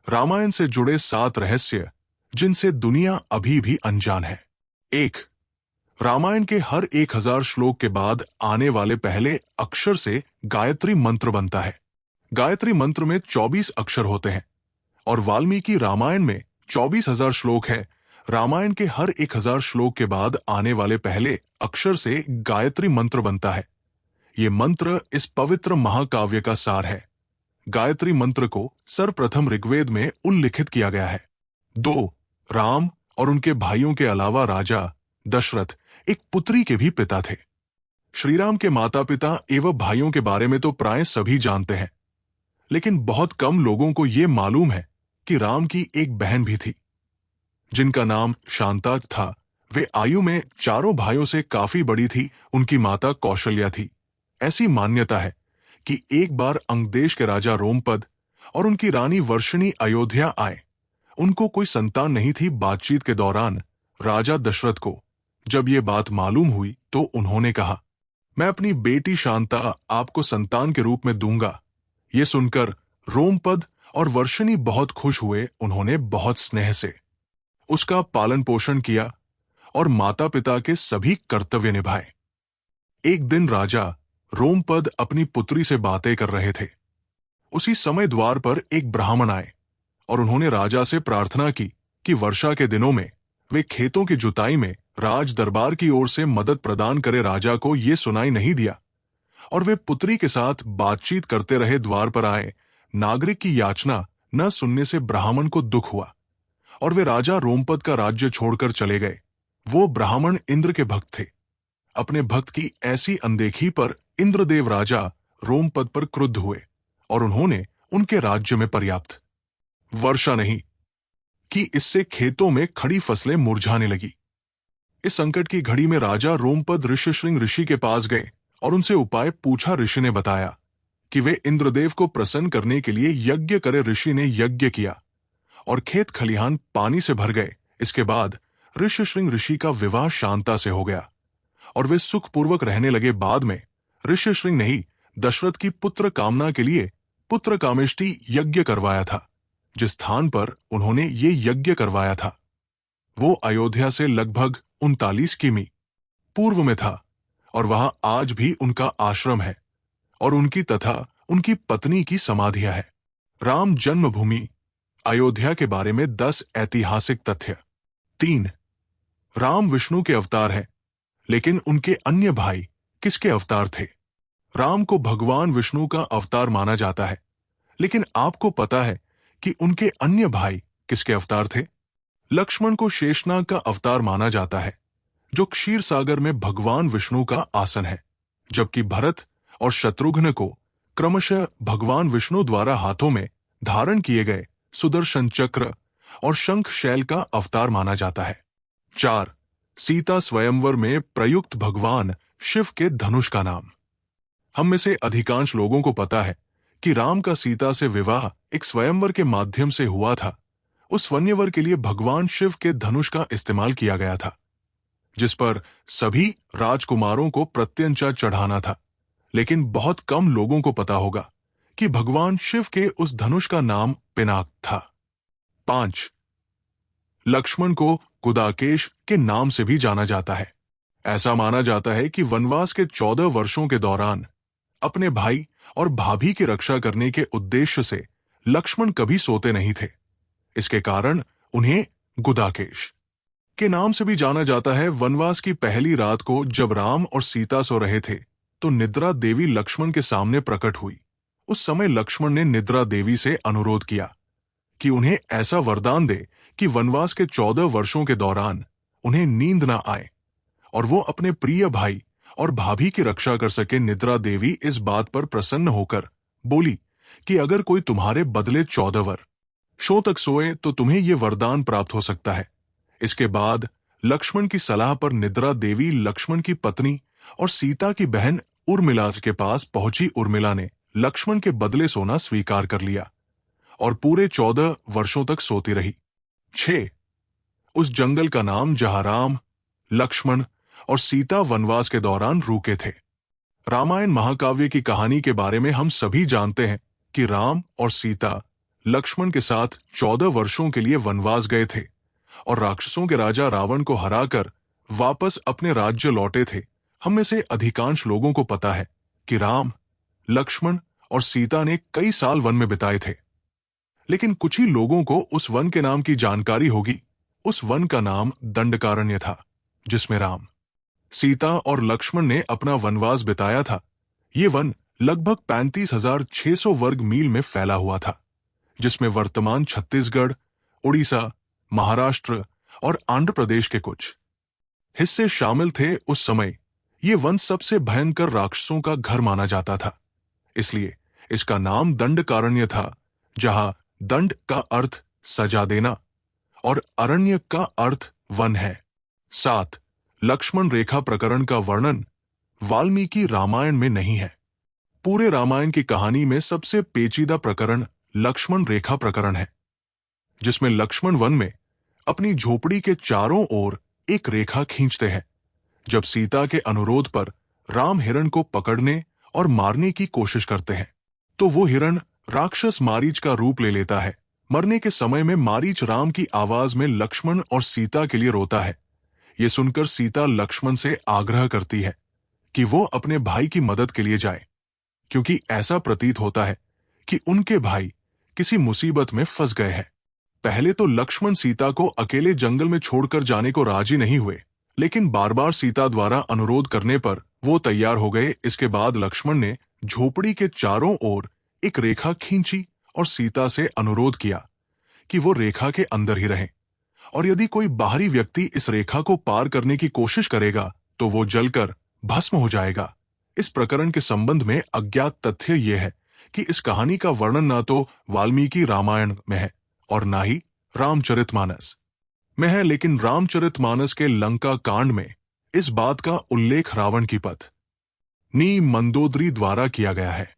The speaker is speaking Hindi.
रामायण से जुड़े 7 रहस्य जिनसे दुनिया अभी भी अनजान है। 1. रामायण के हर 1000 श्लोक के बाद आने वाले पहले अक्षर से गायत्री मंत्र बनता है। गायत्री मंत्र में 24 अक्षर होते हैं और वाल्मीकि रामायण में 24,000 श्लोक है। रामायण के हर 1000 श्लोक के बाद आने वाले पहले अक्षर से गायत्री मंत्र बनता है। ये मंत्र इस पवित्र महाकाव्य का सार है। गायत्री मंत्र को सर्वप्रथम ऋग्वेद में उल्लिखित किया गया है। 2. राम और उनके भाइयों के अलावा राजा दशरथ एक पुत्री के भी पिता थे। श्रीराम के माता पिता एवं भाइयों के बारे में तो प्राय सभी जानते हैं, लेकिन बहुत कम लोगों को यह मालूम है कि राम की एक बहन भी थी जिनका नाम शांता था। वे आयु में चारों भाइयों से काफी बड़ी थी। उनकी माता कौशल्या थी। ऐसी मान्यता है कि एक बार अंगदेश के राजा रोमपद और उनकी रानी वर्षिणी अयोध्या आए। उनको कोई संतान नहीं थी। बातचीत के दौरान राजा दशरथ को जब ये बात मालूम हुई तो उन्होंने कहा, मैं अपनी बेटी शांता आपको संतान के रूप में दूंगा। ये सुनकर रोमपद और वर्षिणी बहुत खुश हुए। उन्होंने बहुत स्नेह से उसका पालन पोषण किया और माता पिता के सभी कर्तव्य निभाए। एक दिन राजा रोमपद अपनी पुत्री से बातें कर रहे थे। उसी समय द्वार पर एक ब्राह्मण आए और उन्होंने राजा से प्रार्थना की कि वर्षा के दिनों में वे खेतों की जुताई में राज दरबार की ओर से मदद प्रदान करे। राजा को यह सुनाई नहीं दिया और वे पुत्री के साथ बातचीत करते रहे। द्वार पर आए नागरिक की याचना न सुनने से ब्राह्मण को दुख हुआ और वे राजा रोमपद का राज्य छोड़कर चले गए। वो ब्राह्मण इंद्र के भक्त थे। अपने भक्त की ऐसी अनदेखी पर इंद्रदेव राजा रोमपद पर क्रुद्ध हुए और उन्होंने उनके राज्य में पर्याप्त वर्षा नहीं कि इससे खेतों में खड़ी फसलें मुरझाने लगी। इस संकट की घड़ी में राजा रोमपद ऋष्यशृंग ऋषि के पास गए और उनसे उपाय पूछा। ऋषि ने बताया कि वे इंद्रदेव को प्रसन्न करने के लिए यज्ञ करे। ऋषि ने यज्ञ किया और खेत खलिहान पानी से भर गए। इसके बाद ऋष्यशृंग ऋषि का विवाह शांता से हो गया और वे सुखपूर्वक रहने लगे। बाद में ऋष्यशृंग ने ही दशरथ की पुत्र कामना के लिए पुत्र कामेष्टि यज्ञ करवाया था। जिस स्थान पर उन्होंने ये यज्ञ करवाया था वो अयोध्या से लगभग 39 किमी पूर्व में था और वहां आज भी उनका आश्रम है और उनकी तथा उनकी पत्नी की समाधियां है। राम जन्मभूमि अयोध्या के बारे में 10 ऐतिहासिक तथ्य। 3. राम विष्णु के अवतार हैं, लेकिन उनके अन्य भाई किसके अवतार थे? राम को भगवान विष्णु का अवतार माना जाता है, लेकिन आपको पता है कि उनके अन्य भाई किसके अवतार थे? लक्ष्मण को शेषनाग का अवतार माना जाता है, जो क्षीर सागर में भगवान विष्णु का आसन है, जबकि भरत और शत्रुघ्न को क्रमशः भगवान विष्णु द्वारा हाथों में धारण किए गए सुदर्शन चक्र और शंख शैल का अवतार माना जाता है। 4. सीता स्वयंवर में प्रयुक्त भगवान शिव के धनुष का नाम। हम में से अधिकांश लोगों को पता है कि राम का सीता से विवाह एक स्वयंवर के माध्यम से हुआ था। उस स्वयंवर के लिए भगवान शिव के धनुष का इस्तेमाल किया गया था, जिस पर सभी राजकुमारों को प्रत्यंचा चढ़ाना था। लेकिन बहुत कम लोगों को पता होगा कि भगवान शिव के उस धनुष का नाम पिनाक था। 5. लक्ष्मण को गुदाकेश के नाम से भी जाना जाता है। ऐसा माना जाता है कि वनवास के 14 वर्षों के दौरान अपने भाई और भाभी की रक्षा करने के उद्देश्य से लक्ष्मण कभी सोते नहीं थे। इसके कारण उन्हें गुदाकेश के नाम से भी जाना जाता है। वनवास की पहली रात को जब राम और सीता सो रहे थे तो निद्रा देवी लक्ष्मण के सामने प्रकट हुई। उस समय लक्ष्मण ने निद्रा देवी से अनुरोध किया कि उन्हें ऐसा वरदान दे कि वनवास के 14 वर्षों के दौरान उन्हें नींद ना आए और वो अपने प्रिय भाई और भाभी की रक्षा कर सके। निद्रा देवी इस बात पर प्रसन्न होकर बोली कि अगर कोई तुम्हारे बदले 14 वर्षों तक सोए तो तुम्हें यह वरदान प्राप्त हो सकता है। इसके बाद लक्ष्मण की सलाह पर निद्रा देवी लक्ष्मण की पत्नी और सीता की बहन उर्मिला के पास पहुंची। उर्मिला ने लक्ष्मण के बदले सोना स्वीकार कर लिया और पूरे 14 वर्षों तक सोती रही। 6. उस जंगल का नाम जहां राम, लक्ष्मण और सीता वनवास के दौरान रुके थे। रामायण महाकाव्य की कहानी के बारे में हम सभी जानते हैं कि राम और सीता लक्ष्मण के साथ 14 वर्षों के लिए वनवास गए थे और राक्षसों के राजा रावण को हराकर वापस अपने राज्य लौटे थे। हम में से अधिकांश लोगों को पता है कि राम, लक्ष्मण और सीता ने कई साल वन में बिताए थे, लेकिन कुछ ही लोगों को उस वन के नाम की जानकारी होगी। उस वन का नाम दंडकारण्य था, जिसमें राम, सीता और लक्ष्मण ने अपना वनवास बिताया था। ये वन लगभग 35,600 वर्ग मील में फैला हुआ था, जिसमें वर्तमान छत्तीसगढ़, उड़ीसा, महाराष्ट्र और आंध्र प्रदेश के कुछ हिस्से शामिल थे। उस समय ये वन सबसे भयंकर राक्षसों का घर माना जाता था, इसलिए इसका नाम दंडकारण्य था, जहां दंड का अर्थ सजा देना और अरण्य का अर्थ वन है। 7. लक्ष्मण रेखा प्रकरण का वर्णन वाल्मीकि रामायण में नहीं है। पूरे रामायण की कहानी में सबसे पेचीदा प्रकरण लक्ष्मण रेखा प्रकरण है, जिसमें लक्ष्मण वन में अपनी झोपड़ी के चारों ओर एक रेखा खींचते हैं। जब सीता के अनुरोध पर राम हिरण को पकड़ने और मारने की कोशिश करते हैं, तो वो हिरण राक्षस मारीच का रूप ले लेता है। मरने के समय में मारीच राम की आवाज में लक्ष्मण और सीता के लिए रोता है। ये सुनकर सीता लक्ष्मण से आग्रह करती है कि वो अपने भाई की मदद के लिए जाए, क्योंकि ऐसा प्रतीत होता है कि उनके भाई किसी मुसीबत में फंस गए हैं। पहले तो लक्ष्मण सीता को अकेले जंगल में छोड़कर जाने को राजी नहीं हुए, लेकिन बार बार सीता द्वारा अनुरोध करने पर वो तैयार हो गए। इसके बाद लक्ष्मण ने झोपड़ी के चारों ओर एक रेखा खींची और सीता से अनुरोध किया कि वो रेखा के अंदर ही रहें, और यदि कोई बाहरी व्यक्ति इस रेखा को पार करने की कोशिश करेगा तो वो जलकर भस्म हो जाएगा। इस प्रकरण के संबंध में अज्ञात तथ्य यह है कि इस कहानी का वर्णन ना तो वाल्मीकि रामायण में है और ना ही रामचरितमानस में है, लेकिन रामचरितमानस के लंका कांड में इस बात का उल्लेख रावण की पत्नी मंदोदरी द्वारा किया गया है।